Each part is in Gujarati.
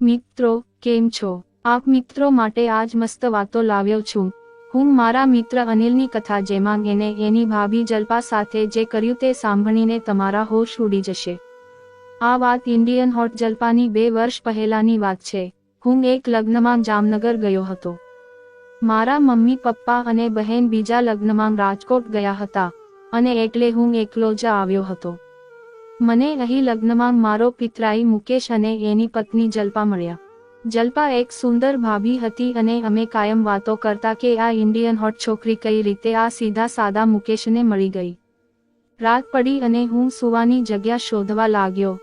મિત્રો કેમ છો? આપ મિત્રો માટે આજ મસ્ત વાતો લાવ્યો છું. હું મારા મિત્ર અનિલની કથા, જેમાં એને એની ભાભી જલ્પા સાથે જે કર્યું તે સાંભળીને તમારા હોશ ઉડી જશે. આ વાત ઇન્ડિયન હોટ જલ્પાની 2 વર્ષ પહેલાની વાત છે. હું એક લગ્નમાં જામનગર ગયો હતો. મારા મમ્મી પપ્પા અને બહેન બીજા લગ્નમાં રાજકોટ ગયા હતા અને એટલે હું એકલો જ આવ્યો હતો. મને અહીં લગ્નમાં મારો પિતરાઈ મુકેશ અને એની પત્ની જલ્પા મળ્યા. જલ્પા એક સુંદર ભાભી હતી અને અમે કાયમ વાતો કરતા કે આ ઇન્ડિયન હોટ છોકરી કઈ રીતે આ સીધા સાદા મુકેશને મળી ગઈ. રાત પડી અને હું સુવાની જગ્યા શોધવા લાગ્યો.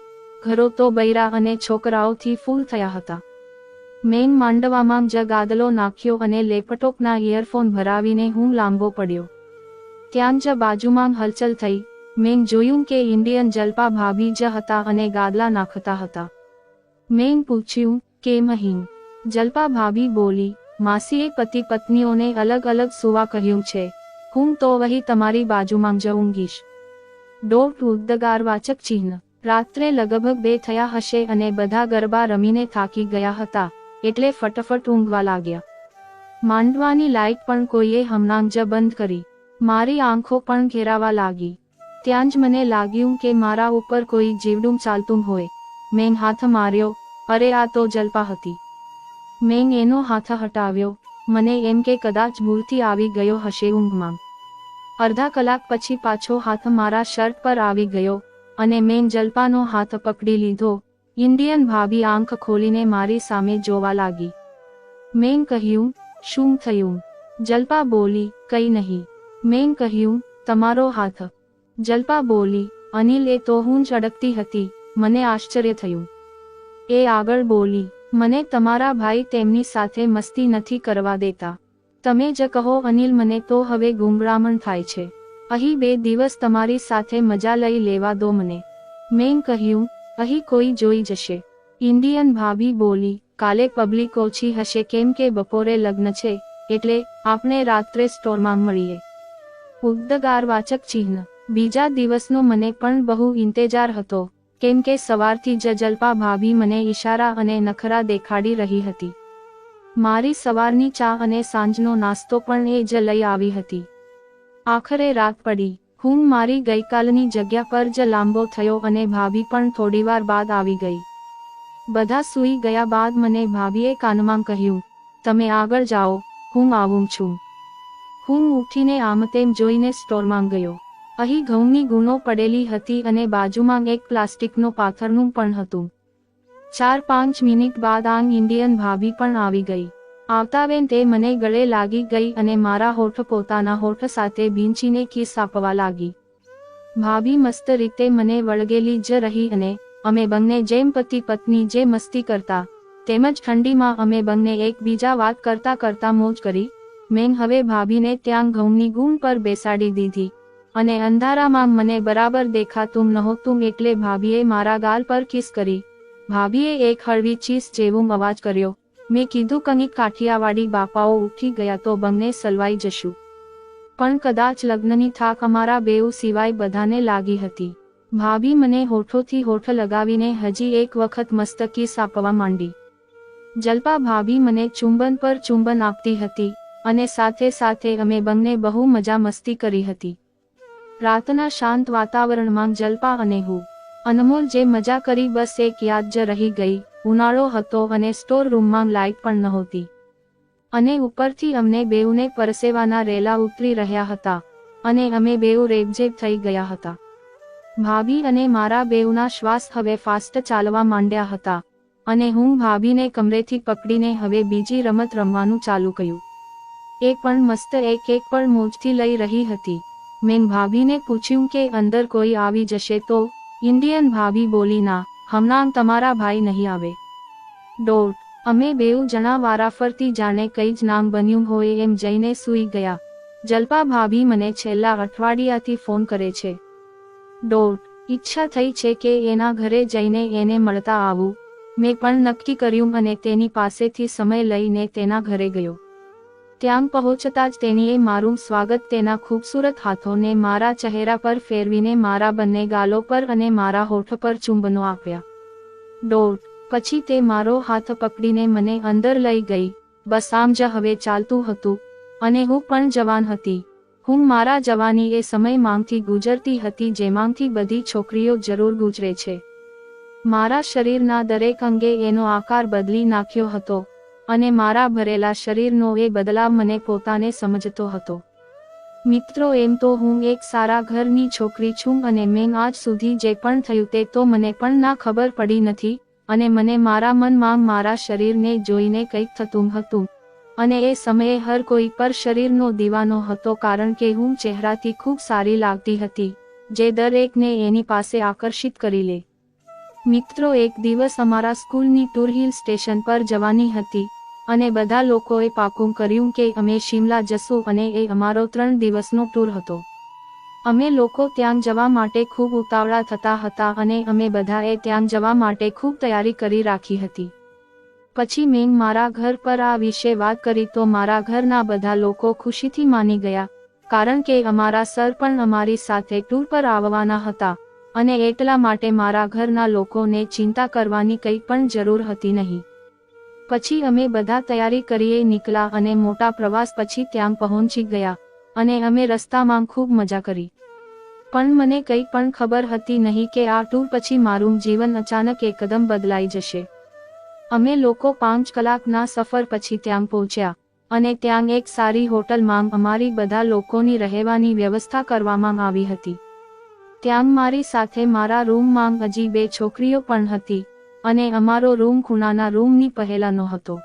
ઘરો તો બૈરા અને છોકરાઓથી ફૂલ થયા હતા. મેન માંડવામાં જ ગાદલો નાખ્યો અને લેપટોપના ઇયરફોન ભરાવીને હું લાંબો પડ્યો. ત્યાં જ બાજુમાં હલચલ થઈ. મેં જોયું કે ઇન્ડિયન જલ્પા ભાભી જ હતા અને ગાદલા નાખતા હતા. મેં પૂછ્યું, કેમ અહીં? જલ્પા ભાભી બોલી, માસીએ પતિ પત્નીઓને અલગ અલગ સુવા કહ્યું છે. હું તો વહી તમારી બાજુમાં જ ઊંઘીશ. ઉદ્ગારવાચક ચિહ્ન. રાત્રે લગભગ 2 થયા હશે અને બધા ગરબા રમીને થાકી ગયા હતા, એટલે ફટફટ ઊંઘવા લાગ્યા. માંડવાની લાઇટ પણ કોઈએ હમણાં જ બંધ કરી. મારી આંખો પણ ઘેરાવા લાગી. ત્યાં જ મને લાગ્યું કે મારા ઉપર કોઈ જીવડું ચાલતું હોય. મેં હાથ માર્યો. અરે આ તો જલ્પા હતી. મેં એનો હાથ હટાવ્યો. મને એમ કે કદાચ ભૂલથી આવી ગયો હશે ઊંઘમાં. અડધા કલાક પછી પાછો હાથ મારા શર્ટ પર આવી ગયો અને મેં જલ્પાનો હાથ પકડી લીધો. ઇન્ડિયન ભાભી આંખ ખોલીને મારી સામે જોવા લાગી. મેં કહ્યું, શું થયું? જલ્પા બોલી, કંઈ નહીં. મેં કહ્યું, તમારો હાથ. જલ્પા બોલી, અનિલ એ તો હું જ અડકતી હતી. મને આશ્ચર્ય થયું. એ આગળ બોલી, મને તમારા ભાઈ તેમની સાથે મસ્તી નથી કરવા દેતા. તમે જ કહો અનિલ, મને તો હવે ગુંગળામણ થાય છે. અહીં 2 દિવસ તમારી સાથે મજા લઈ લેવા દો મને. મેં કહ્યું, અહીં કોઈ જોઈ જશે. ઇન્ડિયન ભાભી બોલી, કાલે પબ્લિક ઓછી હશે કેમ કે બપોરે લગ્ન છે, એટલે આપણે રાત્રે સ્ટોરમાં મળીએ. ઉદ્ગારવાચક ચિહ્ન. બીજા દિવસનો મને પણ બહુ ઇંતજાર હતો, કેમ કે સવારથી જ જલ્પા ભાભી મને ઈશારા અને નખરા દેખાડી રહી હતી. મારી સવારની ચા અને સાંજનો નાસ્તો પણ એ જ લઈ આવી હતી. આખરે રાત પડી. હું મારી ગઈકાલની જગ્યા પર જ લાંબો થયો અને ભાભી પણ થોડીવાર બાદ આવી ગઈ. બધા સૂઈ ગયા બાદ મને ભાભીએ કાનમાં કહ્યું, તમે આગળ જાઓ, હું આવું છું. હું ઉઠીને આમ તેમ જોઈને સ્ટોરમાં ગયો. અહીં ઘઉંની ગુણો પડેલી હતી અને બાજુમાં એક પ્લાસ્ટિકનો પાથરનું પણ હતું. 4-5 મિનિટ બાદ આંગ ઇન્ડિયન ભાભી પણ આવી ગઈ. આવતાવેન તે મને ગળે લાગી ગઈ અને મારા હોઠ પોતાના હોઠ સાથે ભીંચીને કિસ આપવા લાગી. ભાભી મસ્ત રીતે મને વળગેલી જ રહી અને અમે બંને જેમ પતિ પત્ની જે મસ્તી કરતા, તેમજ ઠંડીમાં અમે બંને એકબીજા વાત કરતા કરતા મોજ કરી. મેં હવે ભાભીને ત્યાં ઘઉંની ગુણ પર બેસાડી દીધી અને અંધારામાં મને બરાબર દેખાતું નહોતું એટલે ભાભીએ મારા ગાલ પર કિસ કરી. ભાભીએ એક હળવી ચીસ જેવું અવાજ કર્યો. મેં કીધું, કંઈક કાઠિયાવાડી બાપાઓ ઉઠી ગયા તો બંને સલવાઈ જશું. પણ કદાચ લગ્નની થાક અમારા બેઉ સિવાય બધાને લાગી હતી. ભાભી મને હોઠોથી હોઠ લગાવીને હજી એક વખત મસ્ત કિસ આપવા માંડી. જલ્પા ભાભી મને ચુંબન પર ચુંબન આપતી હતી અને સાથે સાથે અમે બંને બહુ મજા મસ્તી કરી હતી. રાતના શાંત વાતાવરણમાં જલ્પા અને હું અનમોલ જે મજા કરી બસ એક યાદ જ રહી ગઈ. ઉનાળો હતો અને સ્ટોર રૂમમાં લાઇટ પણ નહોતી અને ઉપરથી અમને બેઉને પરસેવાના રેલા ઉતરી રહ્યા હતા અને અમે બેઉ રેબઝેબ થઈ ગયા હતા. ભાભી અને મારા બેઉના શ્વાસ હવે ફાસ્ટ ચાલવા માંડ્યા હતા અને હું ભાભીને કમરેથી પકડીને હવે બીજી રમત રમવાનું ચાલુ કર્યું. એ પણ મસ્ત એક પણ મોજથી લઈ રહી હતી. મેં ભાભીને પૂછ્યું કે અંદર કોઈ આવી જશે તો? ઇન્ડિયન ભાભી બોલી, ના, હમણાં તમારા ભાઈ નહીં આવે. અમે બેઉ જણા વારાફરતી જાણે કઈ જ નામ બન્યું હોય એમ જઈને સૂઈ ગયા. જલ્પા ભાભી મને છેલ્લા અઠવાડિયાથી ફોન કરે છે. ઈચ્છા થઈ છે કે એના ઘરે જઈને એને મળતા આવું. મેં પણ નક્કી કર્યું અને તેની પાસેથી સમય લઈને તેના ઘરે ગયો. ત્યાં પહોંચતા જ તેણીએ મારું સ્વાગત તેના ખૂબસૂરત હાથોને મારા ચહેરા પર ફેરવીને મારા બંને ગાલો પર અને મારા હોઠ પર ચુંબનો આપ્યા. પછી તે મારો હાથ પકડીને મને અંદર લઈ ગઈ. બસ આમ જ હવે ચાલતું હતું અને હું પણ જવાન હતી. હું મારા જવાની એ સમય માંગથી ગુજરતી હતી જે માંગથી બધી છોકરીઓ જરૂર ગુજરે છે. મારા શરીરના દરેક અંગે એનો આકાર બદલી નાખ્યો હતો અને મારા ભરેલા શરીરનો એ બદલાવ મને પોતાને સમજતો હતો. મિત્રો, એમ તો હું એક સારા ઘરની છોકરી છું અને મેં આજ સુધી જે પણ થયું તે તો મને પણ ના ખબર પડી નથી અને મને મારા મનમાં મારા શરીરને જોઈને કંઈક થતું હતું અને એ સમયે હર કોઈ પર શરીરનો દીવાનો હતો કારણ કે હું ચહેરાથી ખૂબ સારી લાગતી હતી જે દરેકને એની પાસે આકર્ષિત કરી લે. મિત્રો, એક દિવસ અમારા સ્કૂલની ટૂર હિલ સ્ટેશન પર જવાની હતી અને બધા લોકોએ પાકું કર્યું કે અમે શિમલા જશું અને એ અમારો 3 દિવસનો ટૂર હતો. અમે લોકો ત્યાં જવા માટે ખૂબ ઉતાવળા થતા હતા અને અમે બધાએ ત્યાં જવા માટે ખૂબ તૈયારી કરી રાખી હતી. પછી મેં મારા ઘર પર આ વિશે વાત કરી તો મારા ઘરના બધા લોકો ખુશીથી માની ગયા કારણ કે અમારા સર પણ અમારી સાથે ટૂર પર આવવાના હતા અને એટલા માટે મારા ઘરના લોકોને ચિંતા કરવાની કંઈ પણ જરૂર હતી નહીં. પછી અમે બધા તૈયારી કરીએ નીકળ્યા અને મોટા પ્રવાસ પછી ત્યાં પહોંચી ગયા અને અમે રસ્તામાં ખૂબ મજા કરી. પણ મને કંઈ પણ ખબર હતી નહીં કે આ ટૂર પછી મારું જીવન અચાનક એકદમ બદલાઈ જશે. અમે લોકો 5 કલાકના સફર પછી ત્યાં પહોંચ્યા અને ત્યાં એક સારી હોટલમાં અમારી બધા લોકોની રહેવાની વ્યવસ્થા કરવામાં આવી હતી. ત્યાં મારી સાથે મારા રૂમમાં હજી 2 છોકરીઓ પણ હતી અને અમારો રૂમ ખૂણાના રૂમની પહેલાનો હતો.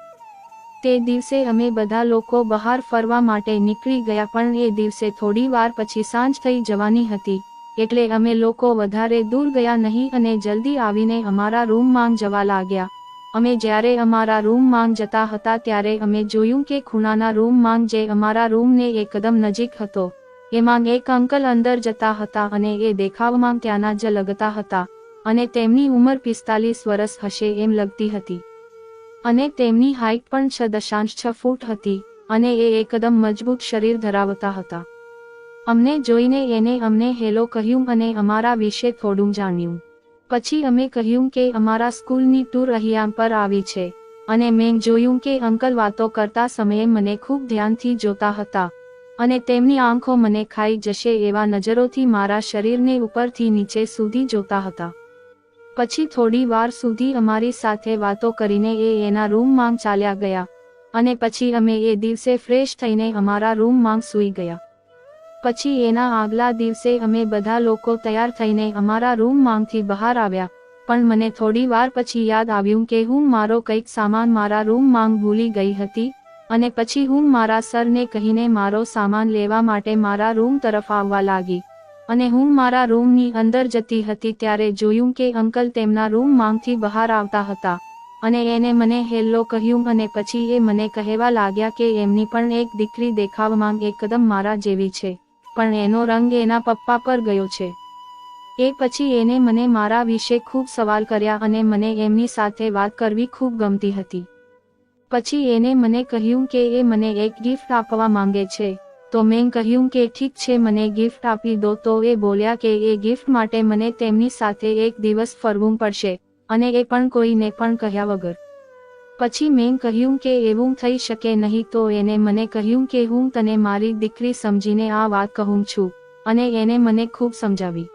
તે દિવસે અમે બધા લોકો બહાર ફરવા માટે નીકળી ગયા પણ એ દિવસે થોડી વાર પછી સાંજ થઈ જવાની હતી એટલે અમે લોકો વધારે દૂર ગયા નહીં અને જલ્દી આવીને અમારા રૂમમાં જવા લાગ્યા. અમે જ્યારે અમારા રૂમમાં જતા હતા ત્યારે અમે જોયું કે ખૂણાના રૂમમાં જે અમારા રૂમને એકદમ નજીક હતો એમાં એક અંકલ અંદર જતા હતા અને એ દેખાવમાં ત્યાંના જ લગતા હતા અને તેમની ઉંમર 45 વર્ષ હશે એમ લગતી હતી અને તેમની હાઇટ પણ 6.6 ફૂટ હતી અને એ એકદમ મજબૂત શરીર ધરાવતા હતા. અમને જોઈને એને અમને હેલો કહ્યું અને અમારા વિશે થોડું જાણ્યું. પછી અમે કહ્યું કે અમારા સ્કૂલની ટૂર અહીંયા પર આવી છે અને મેં જોયું કે અંકલ વાતો કરતા સમયે મને ખૂબ ધ્યાનથી જોતા હતા અને તેમની આંખો મને ખાઈ જશે એવા નજરોથી મારા શરીરને ઉપરથી નીચે સુધી જોતા હતા. પછી થોડી વાર સુધી અમારી સાથે વાતો કરીને એ એના રૂમમાં ચાલ્યા ગયા અને પછી અમે એ દિવસે ફ્રેશ થઈને અમારા રૂમમાં સૂઈ ગયા. પછી એના આગલા દિવસે અમે બધા લોકો તૈયાર થઈને અમારા રૂમમાંથી બહાર આવ્યા પણ મને થોડી વાર પછી યાદ આવ્યું કે હું મારો કંઈક સામાન મારા રૂમમાં ભૂલી ગઈ હતી અને પછી હું મારા સરને કહીને મારો સામાન લેવા માટે મારા રૂમ તરફ આવવા લાગી અને હું મારા રૂમની અંદર જતી હતી ત્યારે જોયું કે અંકલ તેમના રૂમમાંથી બહાર આવતા હતા અને એને મને હેલો કહ્યું અને પછી એ મને કહેવા લાગ્યા કે એમની પણ એક દીકરી દેખાવમાં એકદમ મારા જેવી છે પણ એનો રંગ એના પપ્પા પર ગયો છે. એ પછી એને મને મારા વિશે ખૂબ સવાલ કર્યા અને મને એમની સાથે વાત કરવી ખૂબ ગમતી હતી. પછી એને મને કહ્યું કે એ મને એક ગિફ્ટ આપવા માંગે છે તો મેં કહ્યું કે ઠીક છે મને ગિફ્ટ આપી દો તો એ બોલ્યા કે એ ગિફ્ટ માટે મને તેમની સાથે એક દિવસ ફરવું પડશે અને એ પણ કોઈને પણ કહ્યા વગર. પછી મેં કહ્યું કે એવું થઈ શકે નહીં તો એને મને કહ્યું કે હું તને મારી દીકરી સમજીને આ વાત કહું છું અને એને મને ખૂબ સમજાવી.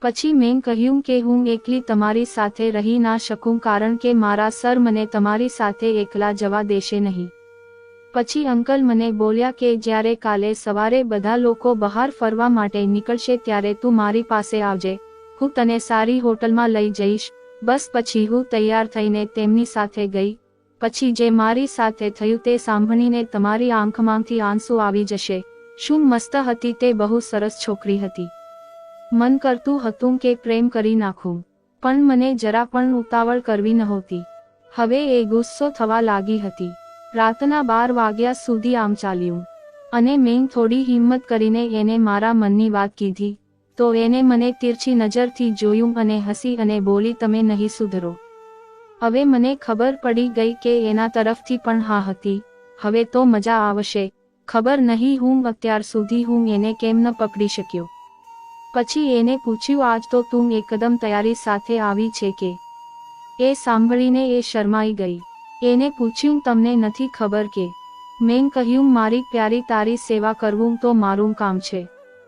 પછી મેં કહ્યું કે હું એકલી તમારી સાથે રહી ના શકું કારણ કે મારા સર મને તમારી સાથે એકલા જવા દેશે નહીં. પછી અંકલ મને બોલ્યા કે જ્યારે કાલે સવારે બધા લોકો બહાર ફરવા માટે નીકળશે ત્યારે તું મારી પાસે આવજે, હું તને સારી હોટલમાં લઈ જઈશ. બસ પછી હું તૈયાર થઈને તેમની સાથે ગઈ. પછી જે મારી સાથે થયું તે સાંભળીને તમારી આંખમાંથી આંસુ આવી જશે. શું મસ્ત હતી તે, બહુ સરસ છોકરી હતી. મન કરતું હતું કે પ્રેમ કરી નાખું પણ મને જરા પણ ઉતાવળ કરવી નહોતી. હવે એ ગુસ્સો થવા લાગી હતી. રાતના 12 વાગ્યા સુધી આમ ચાલ્યું અને મેં થોડી હિંમત કરીને એને મારા મનની વાત કીધી તો એને મને તીરછી નજરથી જોયું અને હસી અને બોલી, તમે નહીં સુધરો. હવે મને ખબર પડી ગઈ કે એના તરફથી પણ હા હતી. હવે તો મજા આવશે. ખબર નહીં હું અત્યાર સુધી હું એને કેમ ન પકડી શક્યો. પછી એને પૂછ્યું, આજ તો તું એકદમ તૈયારી સાથે આવી છે કે એ સાંભળીને એ શરમાઈ ગઈ. એને પૂછ્યું, તમને નથી ખબર કે? મેં કહ્યું, મારી પ્યારી, તારી સેવા કરવું તો મારું કામ છે.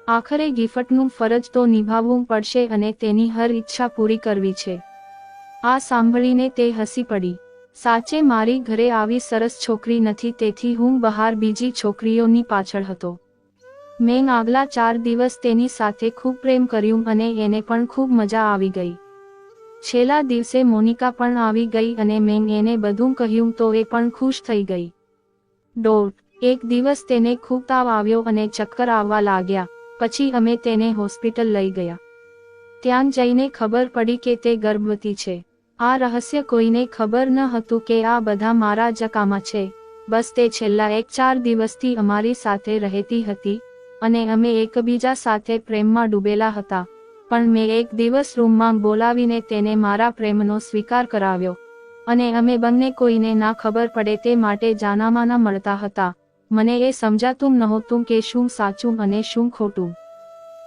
આખરે ગિફ્ટનું ફરજ તો નિભાવવું પડશે અને તેની હર ઈચ્છા પૂરી કરવી છે. આ સાંભળીને તે હસી પડી. સાચે મારી ઘરે આવી સરસ છોકરી નથી, તેથી હું બહાર બીજી છોકરીઓની પાછળ હતો. મેં આગલા 4 દિવસ તેની સાથે ખૂબ પ્રેમ કર્યું અને એને પણ ખૂબ મજા આવી ગઈ. છેલ્લા દિવસે મોનિકા પણ આવી ગઈ અને મેં એને બધું કહ્યું તો એ પણ ખુશ થઈ ગઈ. એક દિવસ તેને ખૂબ તાવ આવ્યો અને ચક્કર આવવા લાગ્યા. પછી અમે તેને હોસ્પિટલ લઈ ગયા. ત્યાં જઈને ખબર પડી કે તે ગર્ભવતી છે. આ રહસ્ય કોઈને ખબર ન હતું કે આ બધા મારા જ કામ છે. બસ તે છેલ્લા 1-4 દિવસથી અમારી સાથે રહેતી હતી અને અમે એકબીજા સાથે પ્રેમમાં ડૂબેલા હતા. પણ મેં એક દિવસ રૂમમાં બોલાવીને તેને મારા પ્રેમનો સ્વીકાર કરાવ્યો અને અમે બંને કોઈને ના ખબર પડે તે માટે જાનામાના મળતા હતા. મને એ સમજાતું નહોતું કે શું સાચું અને શું ખોટું.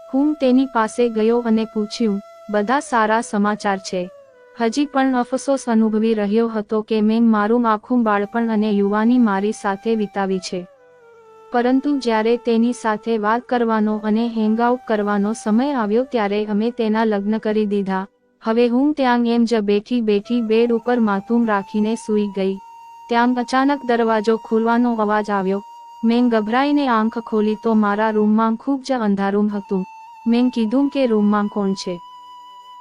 હું તેની પાસે ગયો અને પૂછ્યું, બધા સારા સમાચાર છે? હજી પણ અફસોસ અનુભવી રહ્યો હતો કે મેં મારું આખું બાળપણ અને યુવાની મારી સાથે વિતાવી છે. પરંતુ જ્યારે તેની સાથે વાત કરવાનો અને હેંગઆઉટ કરવાનો સમય આવ્યો ત્યારે અમે તેના લગ્ન કરી દીધા. હવે હું ત્યાં એમ જ બેઠી બેડ ઉપર માથું રાખીને સૂઈ ગઈ. ત્યાં અચાનક દરવાજો ખુલવાનો અવાજ આવ્યો. મેં ગભરાઈને આંખ ખોલી તો મારા રૂમમાં ખૂબ જ અંધારું હતું. મેં કીધું કે રૂમમાં કોણ છે?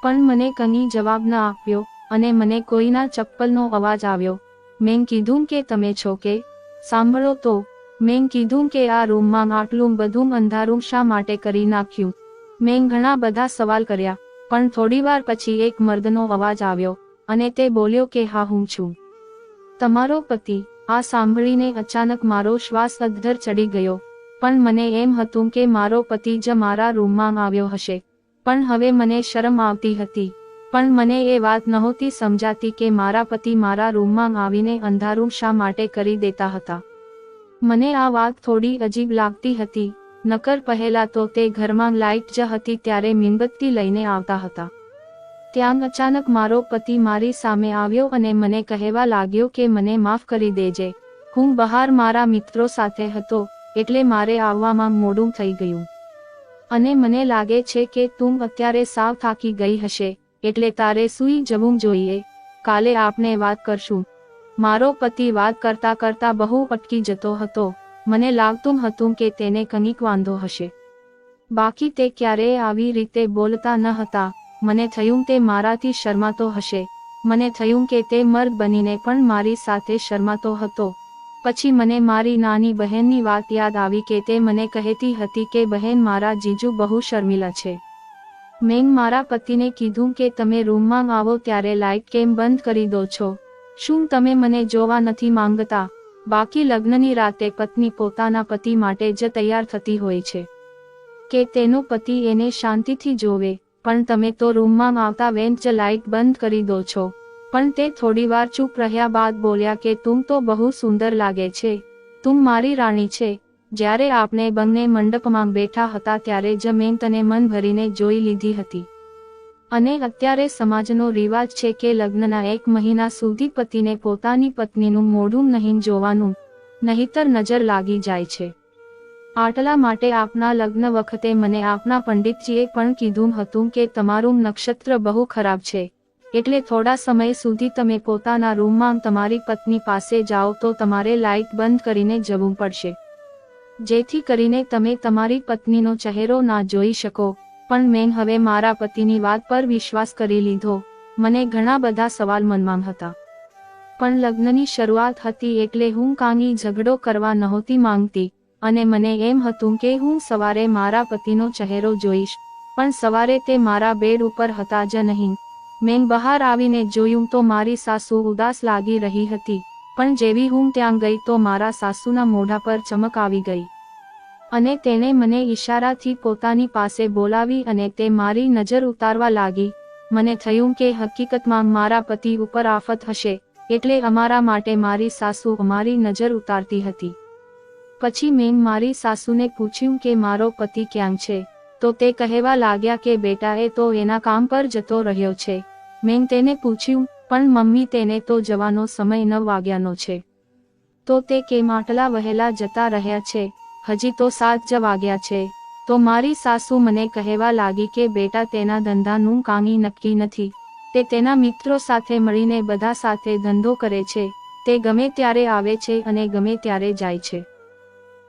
પણ મને કંઈ જવાબ ન આપ્યો અને મને કોઈના ચપ્પલનો અવાજ આવ્યો. મેં કીધું કે તમે છો કે? સાંભળો તો. મેં કીધું કે આ રૂમમાં આટલું બધું અંધારું શા માટે કરી નાખ્યું? મેં ઘણા બધા સવાલ કર્યા, પણ થોડીવાર પછી એક મર્દનો અવાજ આવ્યો અને તે બોલ્યો કે હા, હું છું. તમારો પતિ. આ સાંભળીને અચાનક મારો શ્વાસ અધ્ધર ચડી ગયો. પણ મને એમ હતું કે મારો પતિ જ મારા રૂમમાં આવ્યો હશે. પણ હવે મને શરમ આવતી હતી. પણ મને એ વાત નહોતી સમજાતી કે મારા પતિ મારા રૂમમાં આવીને અંધારું શા માટે કરી દેતા હતા. મને આ વાત થોડી અજીબ લાગતી હતી. નકર પહેલા તો તે ઘરમાં લાઇટ જ હતી ત્યારે મીણબત્તી લઈને આવતા હતા. ત્યાં અચાનક મારો પતિ મારી સામે આવ્યો અને મને કહેવા લાગ્યો કે મને માફ કરી દેજે. હું બહાર મારા મિત્રો સાથે હતો એટલે મારે આવવામાં મોડું થઈ ગયું. અને મને લાગે છે કે તું અત્યારે સાવ થાકી ગઈ હશે, એટલે તારે સૂઈ જવું જોઈએ. કાલે આપણે વાત કરશું. મારો પતિ વાત કરતા કરતા બહુ અટકી જતો હતો. મને લાગતું હતું કે તેને કંઈક વાંધો હશે. બાકી તે ક્યારેય આવી રીતે બોલતા ન હતા. મને થયું તે મારાથી શરમાતો હશે. મને થયું કે તે મર્દ બનીને પણ મારી સાથે શરમાતો હતો. પછી મને મારી નાની બહેનની વાત યાદ આવી કે તે મને કહેતી હતી કે બહેન, મારા જીજુ બહુ શર્મિલા છે. મેં મારા પતિને કીધું કે તમે રૂમમાં આવો ત્યારે લાઇટ કેમ બંધ કરી દો છો? શું તમે મને જોવા નથી માંગતા? બાકી લગ્નની રાતે પત્ની પોતાના પતિ માટે જ તૈયાર થતી હોય છે કે તેનો પતિ એને શાંતિથી જોવે. પણ તમે તો રૂમમાં આવતા વેંત જ લાઇટ બંધ કરી દો છો. પણ તે થોડીવાર ચૂપ રહ્યા બાદ બોલ્યા કે તું તો બહુ સુંદર લાગે છે. તું મારી રાણી છે. જ્યારે આપણે બંને મંડપમાં બેઠા હતા ત્યારે જ મેં તને મન ભરીને જોઈ લીધી હતી. અને અત્યારે સમાજનો રિવાજ છે કે લગ્નના 1 મહિના સુધી પતિને પોતાની પત્નીનું મોઢું નહીં જોવાનું, નહીતર નજર લાગી જાય છે. આટલા માટે આપના લગ્ન વખતે મને આપના પંડિતજીએ પણ કીધું હતું કે તમારું નક્ષત્ર બહુ ખરાબ છે, એટલે થોડા સમય સુધી તમે પોતાના રૂમમાં તમારી પત્ની પાસે જાઓ તો તમારે લાઇટ બંધ કરીને જવું પડશે, જેથી કરીને તમે તમારી પત્નીનો ચહેરો ના જોઈ શકો. પણ મેં હવે મારા પતિની વાત પર વિશ્વાસ કરી લીધો. મને ઘણા બધા સવાલ મનમાં હતા. પણ લગ્નની શરૂઆત હતી એટલે હું કાંઈ ઝઘડો કરવા નહોતી માંગતી અને મને એમ હતું કે હું સવારે મારા પતિનો ચહેરો જોઈશ. પણ સવારે તે મારા બેડ ઉપર હતા જ નહીં. મેં બહાર આવીને જોયું તો મારી સાસુ ઉદાસ લાગી રહી હતી. પણ જેવી હું ત્યાં ગઈ તો મારા સાસુના મોઢા પર ચમક આવી ગઈ અને તેણે મને ઈશારાથી પોતાની પાસે બોલાવી અને તે મારી નજર ઉતારવા લાગી. મને થયું કે હકીકતમાં મારા પતિ ઉપર આફત હશે, એટલે અમારા માટે મારી સાસુ અમારી નજર ઉતારતી હતી. પછી મેં મારી સાસુને પૂછ્યું કે મારો પતિ ક્યાં છે? તો તે કહેવા લાગ્યા કે બેટા, એ તો એના કામ પર જતો રહ્યો છે. મેં તેને પૂછ્યું, પણ મમ્મી તેને તો જવાનો સમય 9 વાગ્યાનો છે. તો તે કેમ આટલા વહેલા જતા રહ્યા છે? હજી તો 7 જ વાગ્યા છે. તો મારી સાસુ મને કહેવા લાગી કે બેટા તેના ધંધાનું કાંઈ નક્કી નથી. તે તેના મિત્રો સાથે મળીને બધા સાથે ધંધો કરે છે. તે ગમે ત્યારે આવે છે અને ગમે ત્યારે જાય છે.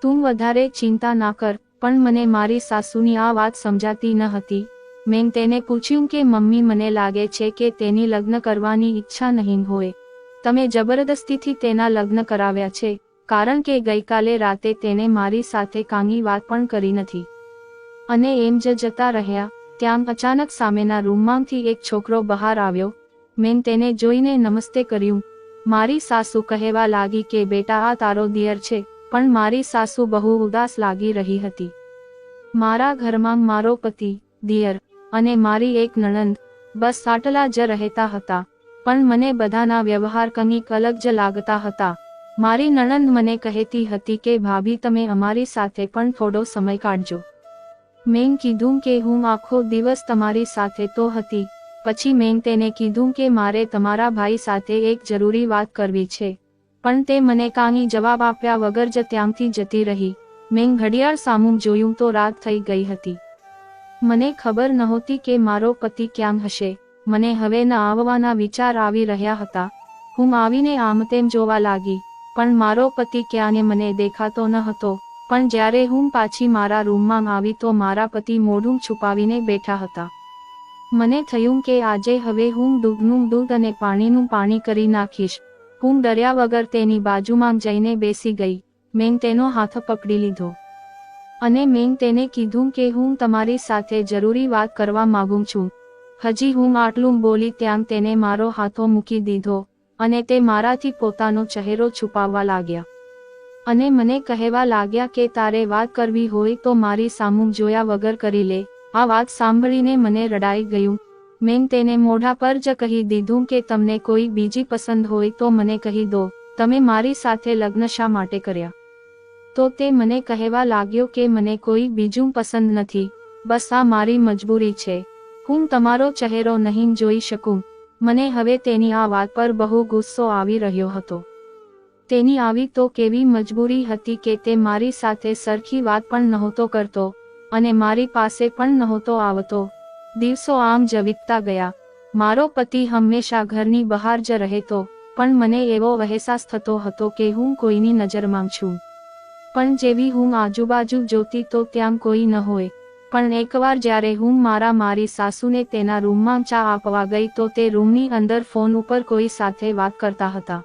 તું વધારે ચિંતા ના કર. પણ મને મારી સાસુની આ વાત સમજાતી ન હતી. મેં તેને પૂછ્યું કે મમ્મી મને લાગે છે કે તેની લગ્ન કરવાની ઈચ્છા નહીં હોય. તમે જબરદસ્તીથી તેના લગ્ન કરાવ્યા છે, કારણ કે ગઈકાલે રાતે તેને મારી સાથે કાંઈ વાત પણ કરી નથી. અને એમ જ જતા રહ્યા. ત્યાં અચાનક સામેના રૂમમાંથી એક છોકરો બહાર આવ્યો. મેં તેને જોઈને નમસ્તે કર્યું. મારી સાસુ કહેવા લાગી કે બેટા આ તારો દિયર છે. પણ મારી સાસુ બહુ ઉદાસ લાગી રહી હતી. મારા ઘરમાં મારો પતિ, દિયર અને મારી એક નણંદ, બસ આટલા જ રહેતા હતા. પણ મને બધાના વ્યવહાર કંઈક અલગ જ લાગતા હતા. મારી નણંદ મને કહેતી હતી કે ભાભી તમે અમારી સાથે પણ થોડો સમય કાઢજો. મેં કીધું કે હું આખો દિવસ તમારી સાથે તો હતી. પછી મેં તેને કીધું કે મારે તમારા ભાઈ સાથે એક જરૂરી વાત કરવી છે. પણ તે મને કાંઈ જવાબ આપ્યા વગર જ ત્યાંથી જતી રહી. મેં ઘડિયાળ સામું જોયું તો રાત થઈ ગઈ હતી. મને ખબર નહોતી કે મારો પતિ ક્યાં હશે. મને હવે ન આવવાના વિચાર આવી રહ્યા હતા. હું આવીને આમ તેમ જોવા લાગી, પણ મારો પતિ ક્યાંય મને દેખાતો ન હતો. પણ જ્યારે હું પાછી મારા રૂમમાં આવી તો મારા પતિ મોઢું છુપાવીને બેઠા હતા. મને થયું કે આજે હવે હું દૂધનું દૂધ અને પાણીનું પાણી કરી નાખીશ. હું ડર્યા વગર તેની બાજુમાં જઈને બેસી ગઈ. મેં તેનો હાથ પકડી લીધો અને મેં તેને કીધું કે હું તમારી સાથે જરૂરી વાત કરવા માંગુ છું. હજી હું આટલું બોલી ત્યાં તેને મારો હાથો મૂકી દીધો અને તે મારાથી પોતાનો ચહેરો છુપાવવા લાગ્યા. અને મને કહેવા લાગ્યા કે તારે વાત કરવી હોય તો મારી સામું જોયા વગર કરી લે. આ વાત સાંભળીને મને રડાઈ ગયું. મેં તેને મોઢા પર જ કહી દીધું કે તમને કોઈ બીજી પસંદ હોય તો મને કહી દો. તમે મારી સાથે લગ્ન શા માટે કર્યા? તો તે મને કહેવા લાગ્યો કે મને કોઈ બીજું પસંદ નથી. બસ આ મારી મજબૂરી છે. હું તમારો ચહેરો નહીં જોઈ શકું. મને હવે તેની આ વાત પર બહુ ગુસ્સો આવી રહ્યો હતો. તેની આવી તો કેવી મજબૂરી હતી કે તે મારી સાથે સરખી વાત પણ નહોતો કરતો અને મારી પાસે પણ નહોતો આવતો. દિવસો આમ જ વીતતા ગયા. મારો પતિ હંમેશા ઘરની બહાર જ રહેતો, પણ મને એવો અહેસાસ થતો હતો કે હું કોઈની નજરમાં છું. પણ જેવી હું આજુબાજુ જોતી તો ત્યાં કોઈ ન હોય. પણ એકવાર જ્યારે હું મારી સાસુને તેના રૂમમાં ચા આપવા ગઈ તો તે રૂમની અંદર ફોન ઉપર કોઈ સાથે વાત કરતા હતા.